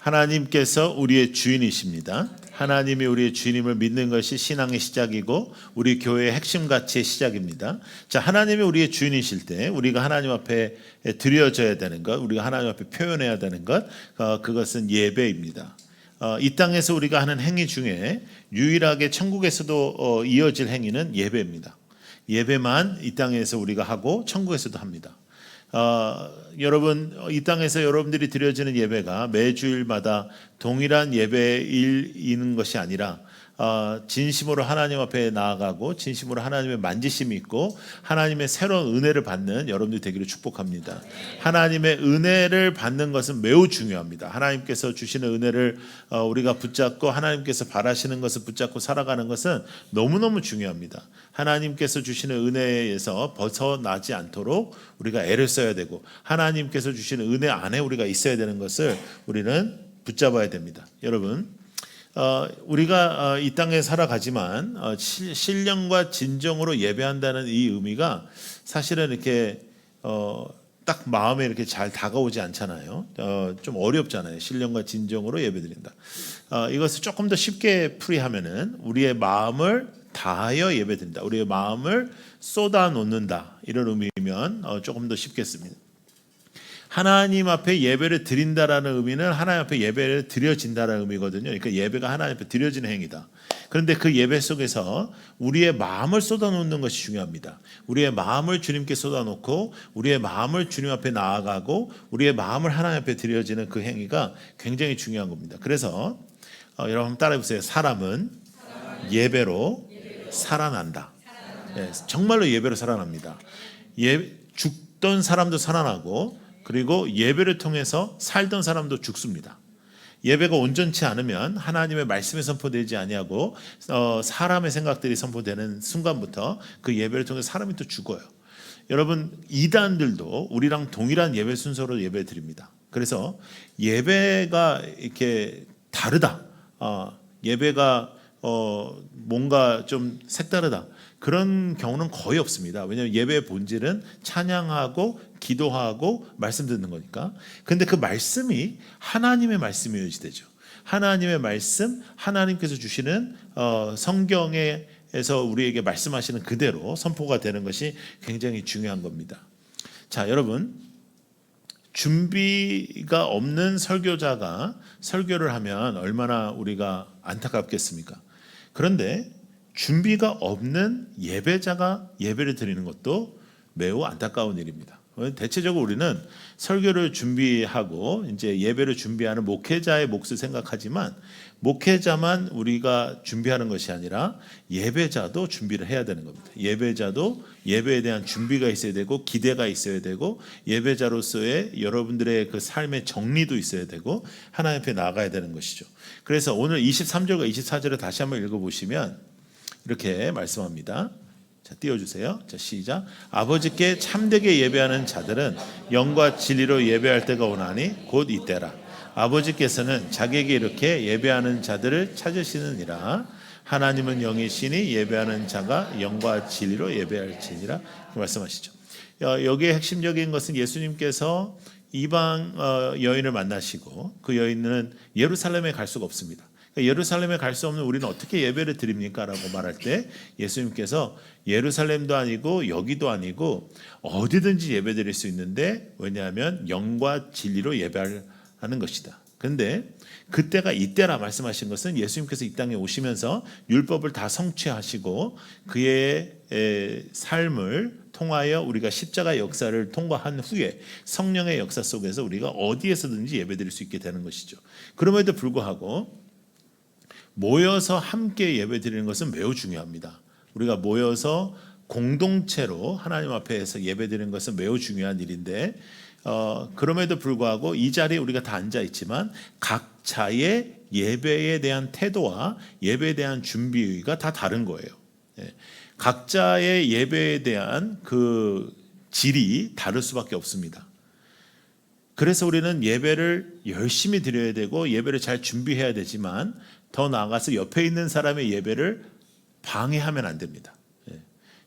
하나님께서 우리의 주인이십니다. 하나님이 우리의 주님을 믿는 것이 신앙의 시작이고 우리 교회의 핵심 가치의 시작입니다. 자, 하나님이 우리의 주인이실 때 우리가 하나님 앞에 드려져야 되는 것, 우리가 하나님 앞에 표현해야 되는 것, 그것은 예배입니다. 이 땅에서 우리가 하는 행위 중에 유일하게 천국에서도 이어질 행위는 예배입니다. 예배만 이 땅에서 우리가 하고 천국에서도 합니다. 여러분, 이 땅에서 여러분들이 드려지는 예배가 매주일마다 동일한 예배인 것이 아니라 진심으로 하나님 앞에 나아가고 진심으로 하나님의 만지심이 있고 하나님의 새로운 은혜를 받는 여러분들이 되기를 축복합니다. 하나님의 은혜를 받는 것은 매우 중요합니다. 하나님께서 주시는 은혜를 우리가 붙잡고 하나님께서 바라시는 것을 붙잡고 살아가는 것은 너무너무 중요합니다. 하나님께서 주시는 은혜에서 벗어나지 않도록 우리가 애를 써야 되고 하나님께서 주시는 은혜 안에 우리가 있어야 되는 것을 우리는 붙잡아야 됩니다. 여러분, 우리가 이 땅에 살아가지만 신령과 진정으로 예배한다는 이 의미가 사실은 이렇게 딱 마음에 이렇게 잘 다가오지 않잖아요. 좀 어렵잖아요. 신령과 진정으로 예배드린다. 이것을 조금 더 쉽게 풀이하면은 우리의 마음을 다하여 예배드린다. 우리의 마음을 쏟아 놓는다. 이런 의미면 조금 더 쉽겠습니다. 하나님 앞에 예배를 드린다라는 의미는 하나님 앞에 예배를 드려진다라는 의미거든요. 그러니까 예배가 하나님 앞에 드려지는 행위다. 그런데 그 예배 속에서 우리의 마음을 쏟아놓는 것이 중요합니다. 우리의 마음을 주님께 쏟아놓고 우리의 마음을 주님 앞에 나아가고 우리의 마음을 하나님 앞에 드려지는 그 행위가 굉장히 중요한 겁니다. 그래서 여러분 따라해 보세요. 사람은 예배로 살아난다. 네, 정말로 예배로 살아납니다. 죽던 사람도 살아나고 그리고 예배를 통해서 살던 사람도 죽습니다. 예배가 온전치 않으면 하나님의 말씀이 선포되지 아니하고 사람의 생각들이 선포되는 순간부터 그 예배를 통해 사람이 또 죽어요. 여러분, 이단들도 우리랑 동일한 예배 순서로 예배 드립니다. 그래서 예배가 이렇게 다르다. 예배가 뭔가 좀 색다르다. 그런 경우는 거의 없습니다. 왜냐하면 예배의 본질은 찬양하고 기도하고 말씀 듣는 거니까. 그런데 그 말씀이 하나님의 말씀이어야지 되죠. 하나님의 말씀, 하나님께서 주시는 성경에서 우리에게 말씀하시는 그대로 선포가 되는 것이 굉장히 중요한 겁니다. 자, 여러분, 준비가 없는 설교자가 설교를 하면 얼마나 우리가 안타깝겠습니까? 그런데 준비가 없는 예배자가 예배를 드리는 것도 매우 안타까운 일입니다. 대체적으로 우리는 설교를 준비하고 이제 예배를 준비하는 목회자의 몫을 생각하지만 목회자만 우리가 준비하는 것이 아니라 예배자도 준비를 해야 되는 겁니다. 예배자도 예배에 대한 준비가 있어야 되고 기대가 있어야 되고 예배자로서의 여러분들의 그 삶의 정리도 있어야 되고 하나님 앞에 나아가야 되는 것이죠. 그래서 오늘 23절과 24절을 다시 한번 읽어보시면 이렇게 말씀합니다. 자, 띄워주세요. 자, 시작. 아버지께 참되게 예배하는 자들은 영과 진리로 예배할 때가 오나니 곧 이때라. 아버지께서는 자기에게 이렇게 예배하는 자들을 찾으시느니라. 하나님은 영이시니 예배하는 자가 영과 진리로 예배할지니라. 그 말씀하시죠. 여기에 핵심적인 것은 예수님께서 이방 여인을 만나시고 그 여인은 예루살렘에 갈 수가 없습니다. 예루살렘에 갈 수 없는 우리는 어떻게 예배를 드립니까? 라고 말할 때 예수님께서 예루살렘도 아니고 여기도 아니고 어디든지 예배 드릴 수 있는데 왜냐하면 영과 진리로 예배하는 것이다. 그런데 그때가 이때라 말씀하신 것은 예수님께서 이 땅에 오시면서 율법을 다 성취하시고 그의 삶을 통하여 우리가 십자가 역사를 통과한 후에 성령의 역사 속에서 우리가 어디에서든지 예배 드릴 수 있게 되는 것이죠. 그럼에도 불구하고 모여서 함께 예배드리는 것은 매우 중요합니다. 우리가 모여서 공동체로 하나님 앞에서 예배드리는 것은 매우 중요한 일인데 그럼에도 불구하고 이 자리에 우리가 다 앉아 있지만 각자의 예배에 대한 태도와 예배에 대한 준비가 다 다른 거예요. 각자의 예배에 대한 그 질이 다를 수밖에 없습니다. 그래서 우리는 예배를 열심히 드려야 되고 예배를 잘 준비해야 되지만 더 나아가서 옆에 있는 사람의 예배를 방해하면 안 됩니다.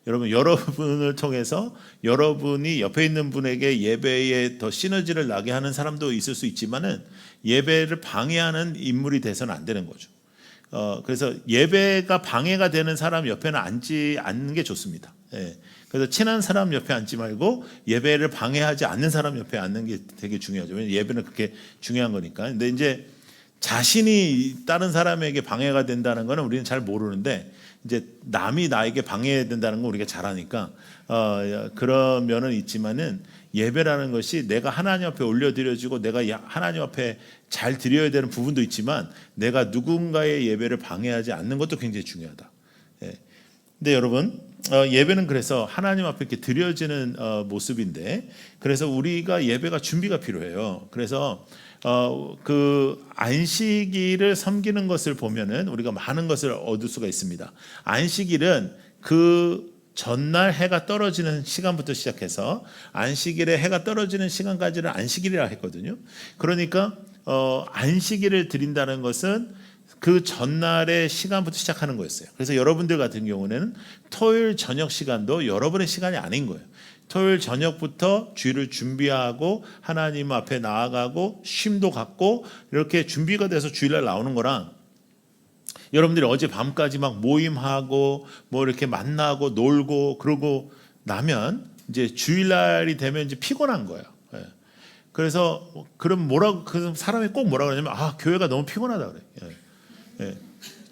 여러분, 여러분을 통해서 여러분이 옆에 있는 분에게 예배에 더 시너지를 나게 하는 사람도 있을 수 있지만은 예배를 방해하는 인물이 돼서는 안 되는 거죠. 그래서 예배가 방해가 되는 사람 옆에는 앉지 않는 게 좋습니다. 예. 그래서 친한 사람 옆에 앉지 말고 예배를 방해하지 않는 사람 옆에 앉는 게 되게 중요하죠. 왜냐하면 예배는 그렇게 중요한 거니까. 근데 이제 자신이 다른 사람에게 방해가 된다는 거는 우리는 잘 모르는데, 이제 남이 나에게 방해된다는 거 우리가 잘 아니까 그런 면은 있지만은, 예배라는 것이 내가 하나님 앞에 올려드려지고 내가 하나님 앞에 잘 드려야 되는 부분도 있지만, 내가 누군가의 예배를 방해하지 않는 것도 굉장히 중요하다. 예. 근데 여러분, 예배는 그래서 하나님 앞에 이렇게 드려지는 모습인데, 그래서 우리가 예배가 준비가 필요해요. 그래서 그 안식일을 섬기는 것을 보면은 우리가 많은 것을 얻을 수가 있습니다. 안식일은 그 전날 해가 떨어지는 시간부터 시작해서 안식일에 해가 떨어지는 시간까지를 안식일이라 했거든요. 그러니까 안식일을 드린다는 것은 그 전날의 시간부터 시작하는 거였어요. 그래서 여러분들 같은 경우는 토요일 저녁 시간도 여러분의 시간이 아닌 거예요. 토요일 저녁부터 주일을 준비하고 하나님 앞에 나아가고 쉼도 갖고 이렇게 준비가 돼서 주일날 나오는 거랑, 여러분들이 어제 밤까지 막 모임하고 뭐 이렇게 만나고 놀고 그러고 나면 이제 주일날이 되면 이제 피곤한 거예요. 예. 그래서 그럼 그 사람이 꼭 뭐라 그러냐면, 교회가 너무 피곤하다 그래. 예. 예.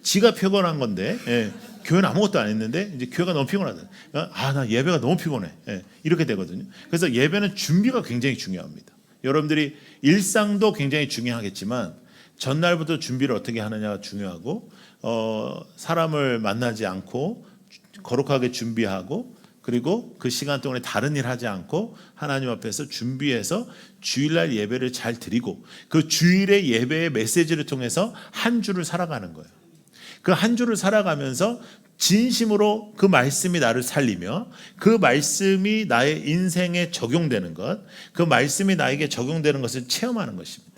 지가 피곤한 건데, 예. 교회는 아무것도 안 했는데 이제 교회가 너무 피곤하다. 나 예배가 너무 피곤해. 예. 이렇게 되거든요. 그래서 예배는 준비가 굉장히 중요합니다. 여러분들이 일상도 굉장히 중요하겠지만 전날부터 준비를 어떻게 하느냐가 중요하고, 사람을 만나지 않고 거룩하게 준비하고, 그리고 그 시간 동안에 다른 일 하지 않고 하나님 앞에서 준비해서 주일날 예배를 잘 드리고, 그 주일의 예배의 메시지를 통해서 한 주를 살아가는 거예요. 그 한 주를 살아가면서 진심으로 그 말씀이 나를 살리며, 그 말씀이 나의 인생에 적용되는 것, 그 말씀이 나에게 적용되는 것을 체험하는 것입니다.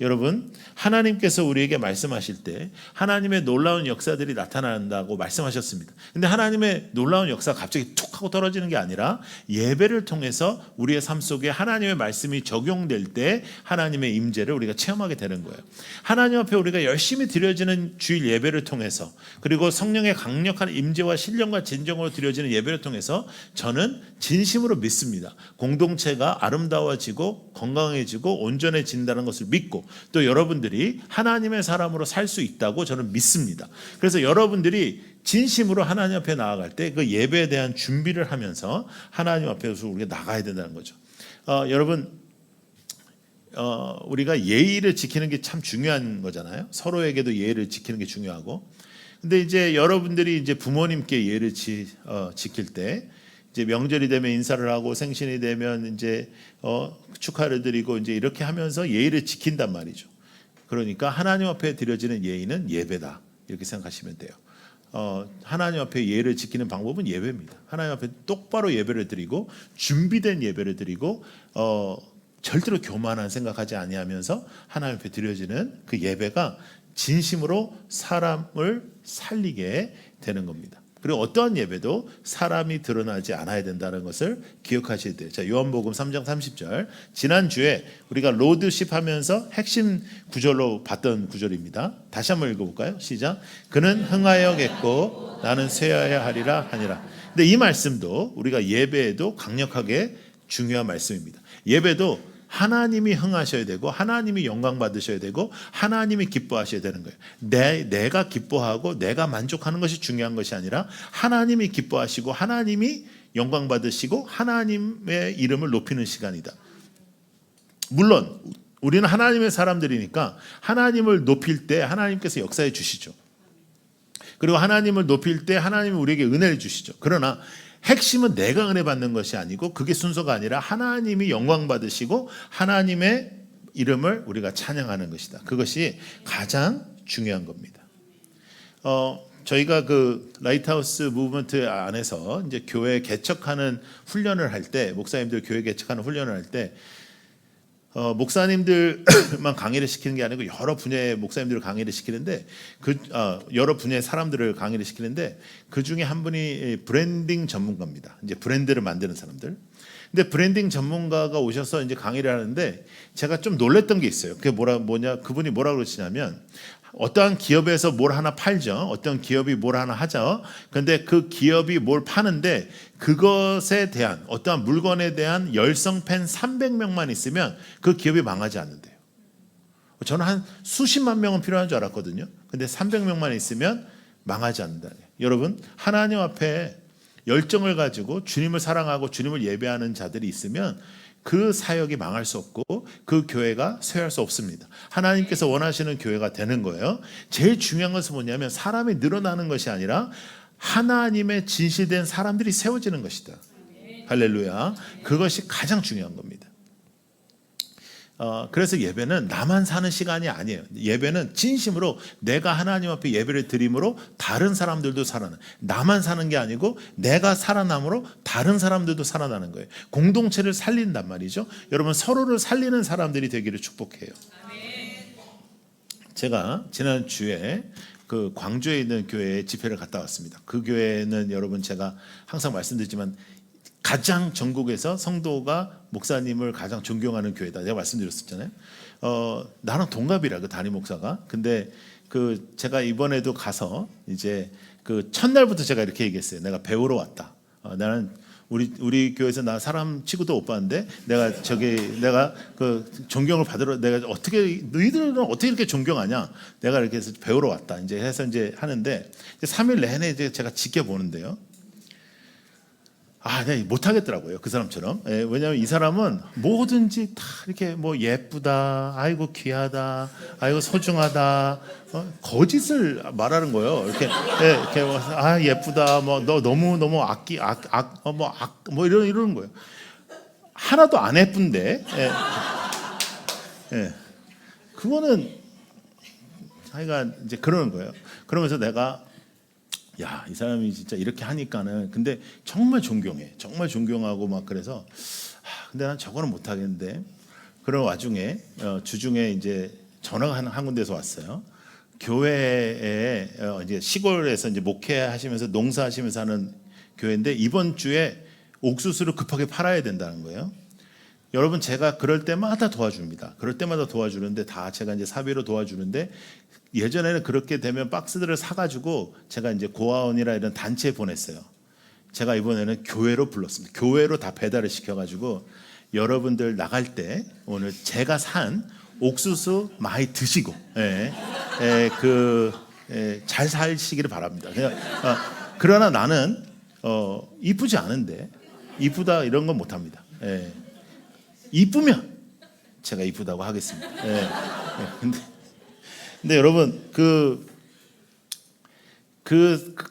여러분, 하나님께서 우리에게 말씀하실 때 하나님의 놀라운 역사들이 나타난다고 말씀하셨습니다. 근데 하나님의 놀라운 역사가 갑자기 툭 하고 떨어지는 게 아니라, 예배를 통해서 우리의 삶 속에 하나님의 말씀이 적용될 때 하나님의 임재를 우리가 체험하게 되는 거예요. 하나님 앞에 우리가 열심히 드려지는 주일 예배를 통해서, 그리고 성령의 강력한 임재와 신령과 진정으로 드려지는 예배를 통해서 저는 진심으로 믿습니다. 공동체가 아름다워지고 건강해지고 온전해진다는 것을 믿고, 또 여러분들이 하나님의 사람으로 살 수 있다고 저는 믿습니다. 그래서 여러분들이 진심으로 하나님 앞에 나아갈 때 그 예배에 대한 준비를 하면서 하나님 앞에서 우리가 나가야 된다는 거죠. 여러분, 우리가 예의를 지키는 게 참 중요한 거잖아요. 서로에게도 예의를 지키는 게 중요하고. 근데 이제 여러분들이 이제 부모님께 예의를 지킬 때, 이제 명절이 되면 인사를 하고 생신이 되면 이제 축하를 드리고 이제 이렇게 하면서 예의를 지킨단 말이죠. 그러니까 하나님 앞에 드려지는 예의는 예배다, 이렇게 생각하시면 돼요. 하나님 앞에 예의를 지키는 방법은 예배입니다. 하나님 앞에 똑바로 예배를 드리고 준비된 예배를 드리고, 절대로 교만한 생각하지 아니하면서 하나님 앞에 드려지는 그 예배가 진심으로 사람을 살리게 되는 겁니다. 그리고 어떠한 예배도 사람이 드러나지 않아야 된다는 것을 기억하셔야 돼요. 자, 요한복음 3장 30절. 지난주에 우리가 로드십 하면서 핵심 구절로 봤던 구절입니다. 다시 한번 읽어볼까요? 시작. 그는 흥하여겠고 나는 쇠하여 하리라 하니라. 근데 이 말씀도 우리가 예배에도 강력하게 중요한 말씀입니다. 예배도 하나님이 흥하셔야 되고 하나님이 영광 받으셔야 되고 하나님이 기뻐하셔야 되는 거예요. 내가 기뻐하고 내가 만족하는 것이 중요한 것이 아니라 하나님이 기뻐하시고 하나님이 영광 받으시고 하나님의 이름을 높이는 시간이다. 물론 우리는 하나님의 사람들이니까 하나님을 높일 때 하나님께서 역사해 주시죠. 그리고 하나님을 높일 때 하나님이 우리에게 은혜를 주시죠. 그러나 핵심은 내가 은혜 받는 것이 아니고, 그게 순서가 아니라 하나님이 영광 받으시고 하나님의 이름을 우리가 찬양하는 것이다. 그것이 가장 중요한 겁니다. 저희가 그 라이트하우스 무브먼트 안에서 이제 교회 개척하는 훈련을 할 때, 목사님들 교회 개척하는 훈련을 할 때 목사님들만 강의를 시키는 게 아니고 여러 분야의 목사님들을 강의를 시키는데, 여러 분야의 사람들을 강의를 시키는데, 그 중에 한 분이 브랜딩 전문가입니다. 이제 브랜드를 만드는 사람들. 근데 브랜딩 전문가가 오셔서 이제 강의를 하는데 제가 좀 놀랬던 게 있어요. 그게 그분이 뭐라 그러시냐면 어떠한 기업에서 뭘 하나 팔죠. 어떤 기업이 뭘 하나 하죠. 근데 그 기업이 뭘 파는데 그것에 대한 어떠한 물건에 대한 열성 팬 300명만 있으면 그 기업이 망하지 않는데요. 저는 한 수십만 명은 필요한 줄 알았거든요. 근데 300명만 있으면 망하지 않는다. 여러분, 하나님 앞에 열정을 가지고 주님을 사랑하고 주님을 예배하는 자들이 있으면 그 사역이 망할 수 없고 그 교회가 쇠할 수 없습니다. 하나님께서 원하시는 교회가 되는 거예요. 제일 중요한 것은 뭐냐면 사람이 늘어나는 것이 아니라 하나님의 진실된 사람들이 세워지는 것이다. 할렐루야. 그것이 가장 중요한 겁니다. 그래서 예배는 나만 사는 시간이 아니에요. 예배는 진심으로 내가 하나님 앞에 예배를 드림으로 다른 사람들도 살아나. 나만 사는 게 아니고 내가 살아남으로 다른 사람들도 살아나는 거예요. 공동체를 살린단 말이죠. 여러분, 서로를 살리는 사람들이 되기를 축복해요. 제가 지난주에 그 광주에 있는 교회에 집회를 갔다 왔습니다. 그 교회는 여러분, 제가 항상 말씀드리지만 가장 전국에서 성도가 목사님을 가장 존경하는 교회다. 제가 말씀드렸었잖아요. 나는 동갑이라 그 담임 목사가. 근데 그 제가 이번에도 가서 이제 그 첫날부터 제가 이렇게 얘기했어요. 내가 배우러 왔다. 나는 우리 교회에서 나 사람 치고도 못 봤는데 내가 그 존경을 받으러 내가 너희들은 어떻게 이렇게 존경하냐? 내가 이렇게 해서 배우러 왔다. 이제 해서 이제 하는데 이제 3일 내내 이제 제가 지켜보는데요. 네, 못하겠더라고요. 그 사람처럼. 왜냐하면 이 사람은 뭐든지 다 이렇게 뭐 예쁘다, 아이고 귀하다, 아이고 소중하다, 거짓을 말하는 거예요. 이렇게 예쁘다, 뭐 너 너무 뭐 이러는 거예요. 하나도 안 예쁜데, 그거는 하여간 이제 그러는 거예요. 그러면서 내가 이 사람이 진짜 이렇게 하니까는 근데 정말 존경해. 정말 존경하고 막 그래서 근데 난 저거는 못 하겠는데. 그런 와중에 주중에 이제 전화가 한 군데서 왔어요. 교회에 이제 시골에서 이제 목회하시면서 농사하시면서 하는 교회인데 이번 주에 옥수수를 급하게 팔아야 된다는 거예요. 여러분, 제가 그럴 때마다 도와줍니다. 그럴 때마다 도와주는데 다 제가 이제 사비로 도와주는데 예전에는 그렇게 되면 박스들을 사가지고 제가 이제 고아원이라 이런 단체에 보냈어요. 제가 이번에는 교회로 불렀습니다. 교회로 다 배달을 시켜가지고 여러분들 나갈 때 오늘 제가 산 옥수수 많이 드시고 잘 사시기를 바랍니다. 그러나 나는 이쁘지 않은데 이쁘다 이런 건 못합니다. 이쁘면 제가 이쁘다고 하겠습니다. 근데 여러분 그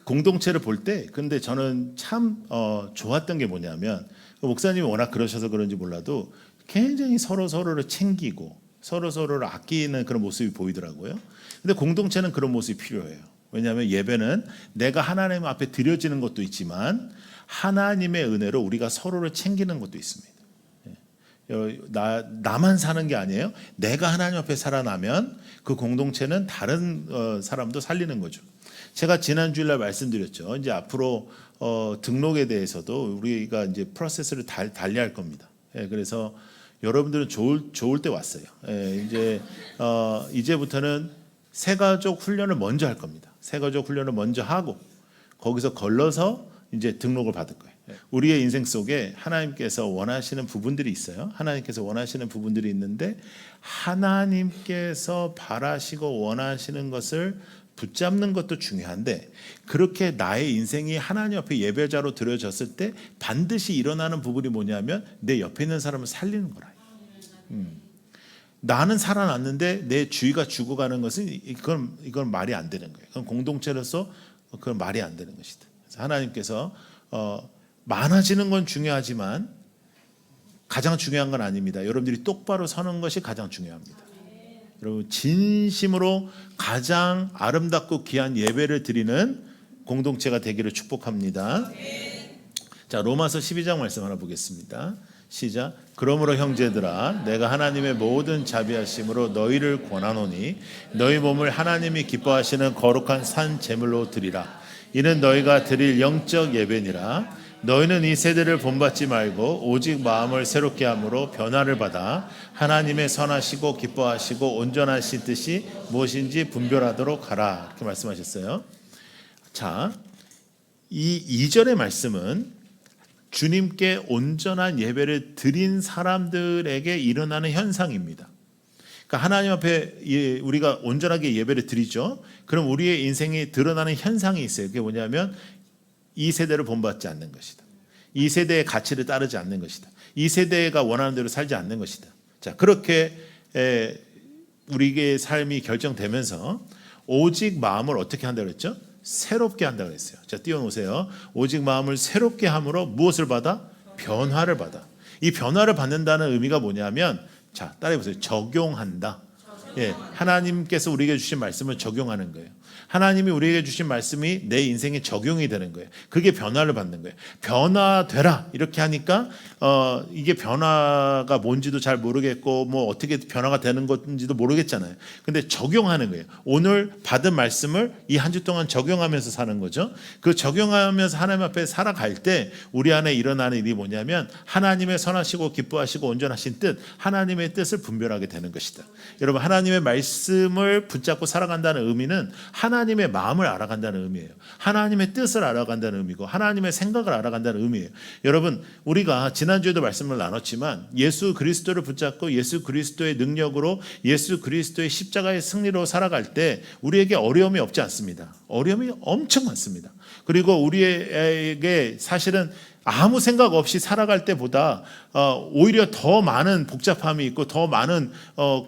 공동체를 볼 때 근데 저는 참 좋았던 게 뭐냐면 목사님이 워낙 그러셔서 그런지 몰라도 굉장히 서로를 챙기고 서로를 아끼는 그런 모습이 보이더라고요. 근데 공동체는 그런 모습이 필요해요. 왜냐하면 예배는 내가 하나님 앞에 드려지는 것도 있지만 하나님의 은혜로 우리가 서로를 챙기는 것도 있습니다. 나만 사는 게 아니에요. 내가 하나님 앞에 살아나면 그 공동체는 다른 사람도 살리는 거죠. 제가 지난 주일날 말씀드렸죠. 이제 앞으로 등록에 대해서도 우리가 이제 프로세스를 달리할 겁니다. 그래서 여러분들은 좋을 때 왔어요. 이제부터는 새가족 훈련을 먼저 할 겁니다. 새가족 훈련을 먼저 하고 거기서 걸러서 이제 등록을 받을 거예요. 우리의 인생 속에 하나님께서 원하시는 부분들이 있어요. 하나님께서 원하시는 부분들이 있는데 하나님께서 바라시고 원하시는 것을 붙잡는 것도 중요한데 그렇게 나의 인생이 하나님 앞에 예배자로 드려졌을 때 반드시 일어나는 부분이 뭐냐면 내 옆에 있는 사람을 살리는 거라. 나는 살아났는데 내 주위가 죽어가는 것은 이건 말이 안 되는 거예요. 그건 공동체로서 그건 말이 안 되는 것이다. 그래서 하나님께서 많아지는 건 중요하지만 가장 중요한 건 아닙니다. 여러분들이 똑바로 서는 것이 가장 중요합니다. 여러분 진심으로 가장 아름답고 귀한 예배를 드리는 공동체가 되기를 축복합니다. 자, 로마서 12장 말씀 하나 보겠습니다. 시작. 그러므로 형제들아 내가 하나님의 모든 자비하심으로 너희를 권하노니 너희 몸을 하나님이 기뻐하시는 거룩한 산 제물로 드리라. 이는 너희가 드릴 영적 예배니라. 너희는 이 세대를 본받지 말고 오직 마음을 새롭게 함으로 변화를 받아 하나님의 선하시고 기뻐하시고 온전하신 뜻이 무엇인지 분별하도록 하라. 이렇게 말씀하셨어요. 자, 이 2절의 말씀은 주님께 온전한 예배를 드린 사람들에게 일어나는 현상입니다. 그러니까 하나님 앞에 우리가 온전하게 예배를 드리죠. 그럼 우리의 인생에 드러나는 현상이 있어요. 그게 뭐냐면 이 세대를 본받지 않는 것이다. 이 세대의 가치를 따르지 않는 것이다. 이 세대가 원하는 대로 살지 않는 것이다. 자, 그렇게 우리의 삶이 결정되면서 오직 마음을 어떻게 한다고 그랬죠? 새롭게 한다고 그랬어요. 자, 띄워놓으세요. 오직 마음을 새롭게 함으로 무엇을 받아? 변화를 받아. 이 변화를 받는다는 의미가 뭐냐면, 자, 따라해보세요. 적용한다. 예, 하나님께서 우리에게 주신 말씀을 적용하는 거예요. 하나님이 우리에게 주신 말씀이 내 인생에 적용이 되는 거예요. 그게 변화를 받는 거예요. 변화되라 이렇게 하니까 이게 변화가 뭔지도 잘 모르겠고 뭐 어떻게 변화가 되는 건지도 모르겠잖아요. 근데 적용하는 거예요. 오늘 받은 말씀을 이 한 주 동안 적용하면서 사는 거죠. 그 적용하면서 하나님 앞에 살아갈 때 우리 안에 일어나는 일이 뭐냐면 하나님의 선하시고 기뻐하시고 온전하신 뜻, 하나님의 뜻을 분별하게 되는 것이다. 여러분, 하나님의 말씀을 붙잡고 살아간다는 의미는 하나님의 마음을 알아간다는 의미예요. 하나님의 뜻을 알아간다는 의미고 하나님의 생각을 알아간다는 의미예요. 여러분, 우리가 지난주에도 말씀을 나눴지만 예수 그리스도를 붙잡고 예수 그리스도의 능력으로 예수 그리스도의 십자가의 승리로 살아갈 때 우리에게 어려움이 없지 않습니다. 어려움이 엄청 많습니다. 그리고 우리에게 사실은 아무 생각 없이 살아갈 때보다 오히려 더 많은 복잡함이 있고 더 많은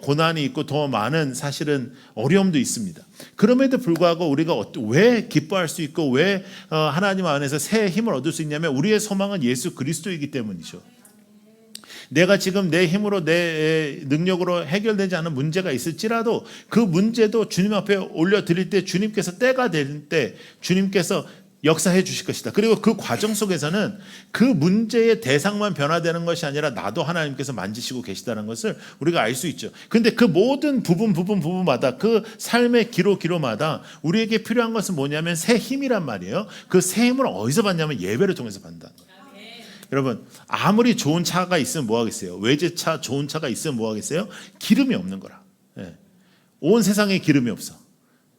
고난이 있고 더 많은 사실은 어려움도 있습니다. 그럼에도 불구하고 우리가 왜 기뻐할 수 있고 왜 하나님 안에서 새 힘을 얻을 수 있냐면 우리의 소망은 예수 그리스도이기 때문이죠. 내가 지금 내 힘으로 내 능력으로 해결되지 않은 문제가 있을지라도 그 문제도 주님 앞에 올려드릴 때 주님께서 때가 될 때 주님께서 역사해 주실 것이다. 그리고 그 과정 속에서는 그 문제의 대상만 변화되는 것이 아니라 나도 하나님께서 만지시고 계시다는 것을 우리가 알 수 있죠. 근데 그 모든 부분마다 그 삶의 기로마다 우리에게 필요한 것은 뭐냐면 새 힘이란 말이에요. 그 새 힘을 어디서 받냐면 예배를 통해서 받는다. 여러분, 아무리 좋은 차가 있으면 뭐 하겠어요? 외제차 좋은 차가 있으면 뭐 하겠어요? 기름이 없는 거라. 온 세상에 기름이 없어.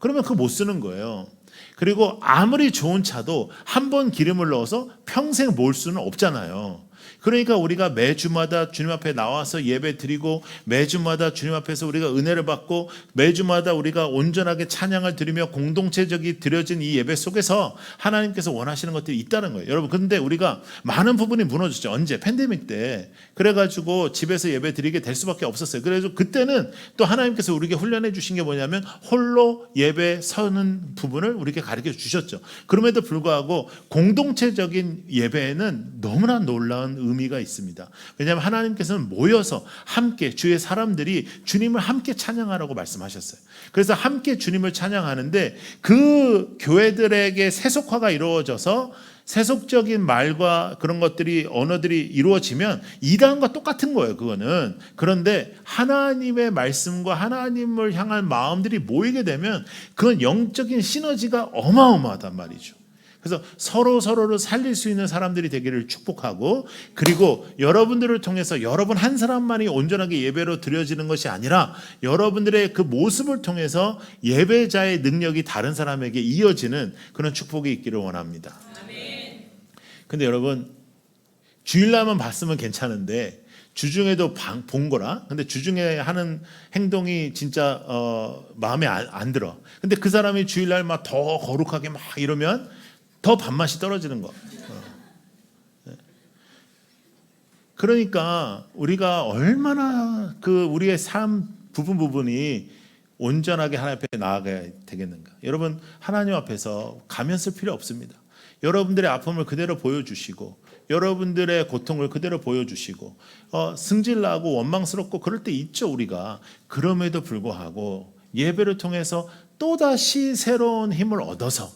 그러면 그거 못 쓰는 거예요. 그리고 아무리 좋은 차도 한 번 기름을 넣어서 평생 몰 수는 없잖아요. 그러니까 우리가 매주마다 주님 앞에 나와서 예배 드리고 매주마다 주님 앞에서 우리가 은혜를 받고 매주마다 우리가 온전하게 찬양을 드리며 공동체적이 드려진 이 예배 속에서 하나님께서 원하시는 것들이 있다는 거예요. 여러분, 근데 우리가 많은 부분이 무너졌죠. 언제? 팬데믹 때. 그래가지고 집에서 예배 드리게 될 수밖에 없었어요. 그래서 그때는 또 하나님께서 우리에게 훈련해 주신 게 뭐냐면 홀로 예배 서는 부분을 우리에게 가르쳐 주셨죠. 그럼에도 불구하고 공동체적인 예배에는 너무나 놀라운 의미가 있습니다. 왜냐하면 하나님께서는 모여서 함께 주의 사람들이 주님을 함께 찬양하라고 말씀하셨어요. 그래서 함께 주님을 찬양하는데 그 교회들에게 세속화가 이루어져서 세속적인 말과 그런 것들이 언어들이 이루어지면 이단과 똑같은 거예요. 그거는. 그런데 하나님의 말씀과 하나님을 향한 마음들이 모이게 되면 그건 영적인 시너지가 어마어마하단 말이죠. 그래서 서로를 살릴 수 있는 사람들이 되기를 축복하고, 그리고 여러분들을 통해서 여러분 한 사람만이 온전하게 예배로 드려지는 것이 아니라 여러분들의 그 모습을 통해서 예배자의 능력이 다른 사람에게 이어지는 그런 축복이 있기를 원합니다. 근데 여러분, 주일날만 봤으면 괜찮은데 주중에도 본 거라. 근데 주중에 하는 행동이 진짜 마음에 안 들어. 근데 그 사람이 주일날 막 더 거룩하게 막 이러면 더 밥맛이 떨어지는 거. 그러니까 우리가 얼마나 그 우리의 삶 부분이 온전하게 하나님 앞에 나아가야 되겠는가. 여러분, 하나님 앞에서 가면 쓸 필요 없습니다. 여러분들의 아픔을 그대로 보여주시고 여러분들의 고통을 그대로 보여주시고 승질나고 원망스럽고 그럴 때 있죠, 우리가. 그럼에도 불구하고 예배를 통해서 또다시 새로운 힘을 얻어서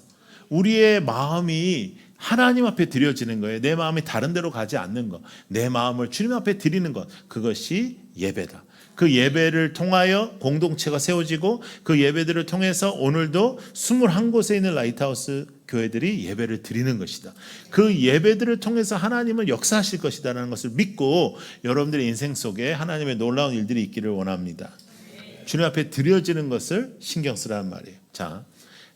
우리의 마음이 하나님 앞에 드려지는 거예요. 내 마음이 다른 데로 가지 않는 것, 내 마음을 주님 앞에 드리는 것, 그것이 예배다. 그 예배를 통하여 공동체가 세워지고 그 예배들을 통해서 오늘도 21곳에 있는 라이트하우스 교회들이 예배를 드리는 것이다. 그 예배들을 통해서 하나님은 역사하실 것이다라는 것을 믿고 여러분들의 인생 속에 하나님의 놀라운 일들이 있기를 원합니다. 주님 앞에 드려지는 것을 신경 쓰라는 말이에요. 자,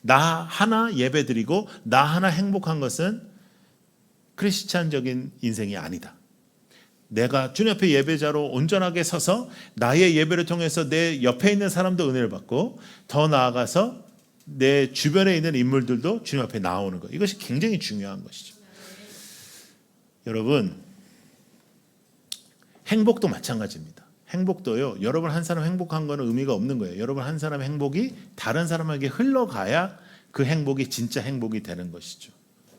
나 하나 예배 드리고 나 하나 행복한 것은 크리스찬적인 인생이 아니다. 내가 주님 앞에 예배자로 온전하게 서서 나의 예배를 통해서 내 옆에 있는 사람도 은혜를 받고 더 나아가서 내 주변에 있는 인물들도 주님 앞에 나오는 것. 이것이 굉장히 중요한 것이죠. 여러분, 행복도 마찬가지입니다. 행복도요. 여러분 한 사람 행복한 거는 의미가 없는 거예요. 여러분 한 사람의 행복이 다른 사람에게 흘러가야 그 행복이 진짜 행복이 되는 것이죠.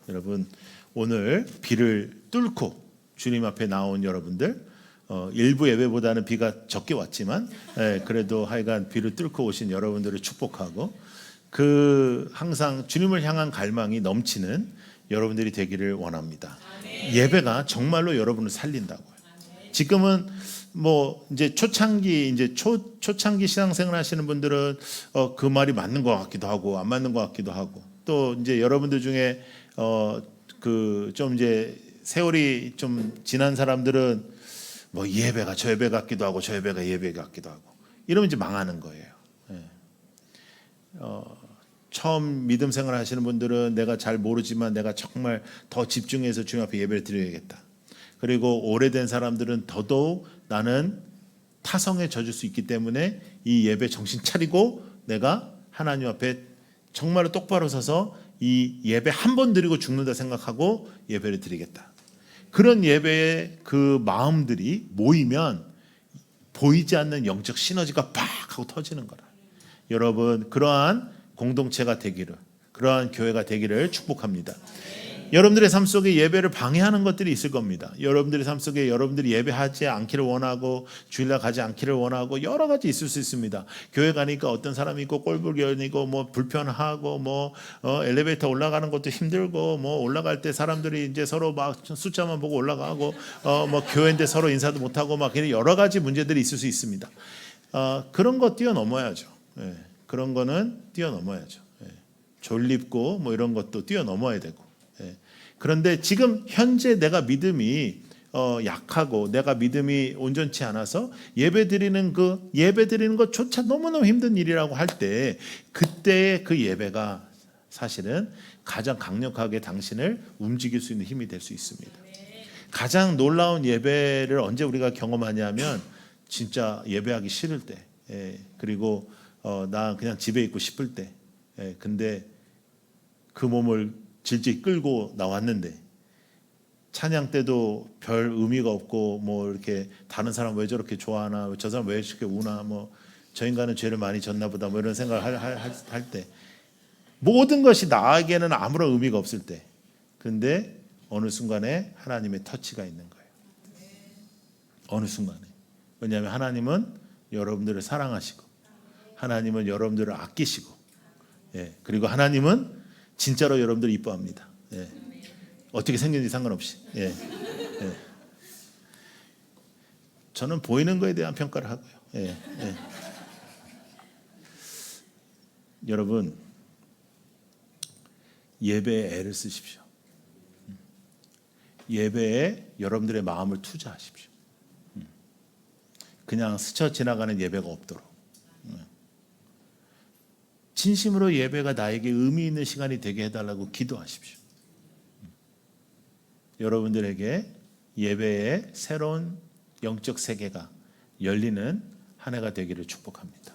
여러분, 오늘 비를 뚫고 주님 앞에 나온 여러분들, 일부 예배보다는 비가 적게 왔지만 그래도 하여간 비를 뚫고 오신 여러분들을 축복하고 그 항상 주님을 향한 갈망이 넘치는 여러분들이 되기를 원합니다. 예배가 정말로 여러분을 살린다고요. 지금은 뭐 이제 초창기 초창기 신앙생활 하시는 분들은 그 말이 맞는 것 같기도 하고 안 맞는 것 같기도 하고 또 이제 여러분들 중에 그 좀 이제 세월이 좀 지난 사람들은 뭐 이 예배가 저 예배 같기도 하고 저 예배가 예배 같기도 하고 이러면 이제 망하는 거예요. 처음 믿음 생활 하시는 분들은 내가 잘 모르지만 내가 정말 더 집중해서 주님 앞에 예배를 드려야겠다. 그리고 오래된 사람들은 더더욱 나는 타성에 젖을 수 있기 때문에 이 예배 정신 차리고 내가 하나님 앞에 정말로 똑바로 서서 이 예배 한 번 드리고 죽는다 생각하고 예배를 드리겠다. 그런 예배의 그 마음들이 모이면 보이지 않는 영적 시너지가 팍 하고 터지는 거라. 여러분, 그러한 공동체가 되기를, 그러한 교회가 되기를 축복합니다. 여러분들의 삶 속에 예배를 방해하는 것들이 있을 겁니다. 여러분들의 삶 속에 여러분들이 예배하지 않기를 원하고 주일날 가지 않기를 원하고 여러 가지 있을 수 있습니다. 교회 가니까 어떤 사람이 있고 꼴불견이고 뭐 불편하고 뭐 엘리베이터 올라가는 것도 힘들고 뭐 올라갈 때 사람들이 이제 서로 막 숫자만 보고 올라가고 뭐 교회인데 서로 인사도 못하고 막 여러 가지 문제들이 있을 수 있습니다. 그런 거 뛰어넘어야죠. 그런 거는 뛰어넘어야죠. 졸립고 뭐 이런 것도 뛰어넘어야 되고. 그런데 지금 현재 내가 믿음이 약하고 내가 믿음이 온전치 않아서 예배드리는 것조차 너무너무 힘든 일이라고 할 때 그때의 그 예배가 사실은 가장 강력하게 당신을 움직일 수 있는 힘이 될 수 있습니다. 가장 놀라운 예배를 언제 우리가 경험하냐면 진짜 예배하기 싫을 때 그리고 나 그냥 집에 있고 싶을 때 근데 그 몸을 질질 끌고 나왔는데 찬양 때도 별 의미가 없고 뭐 이렇게 다른 사람 왜 저렇게 좋아하나 저 사람 왜 저렇게 우나 뭐 저 인간은 죄를 많이 졌나 보다 뭐 이런 생각을 할 때 모든 것이 나에게는 아무런 의미가 없을 때 근데 어느 순간에 하나님의 터치가 있는 거예요. 어느 순간에. 왜냐하면 하나님은 여러분들을 사랑하시고 하나님은 여러분들을 아끼시고 그리고 하나님은 진짜로 여러분들 이뻐합니다. 어떻게 생겼는지 상관없이. 저는 보이는 거에 대한 평가를 하고요. 여러분 예배에 애를 쓰십시오. 예배에 여러분들의 마음을 투자하십시오. 그냥 스쳐 지나가는 예배가 없도록. 진심으로 예배가 나에게 의미 있는 시간이 되게 해달라고 기도하십시오. 여러분들에게 예배의 새로운 영적 세계가 열리는 한 해가 되기를 축복합니다.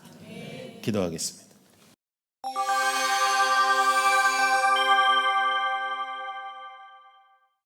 기도하겠습니다.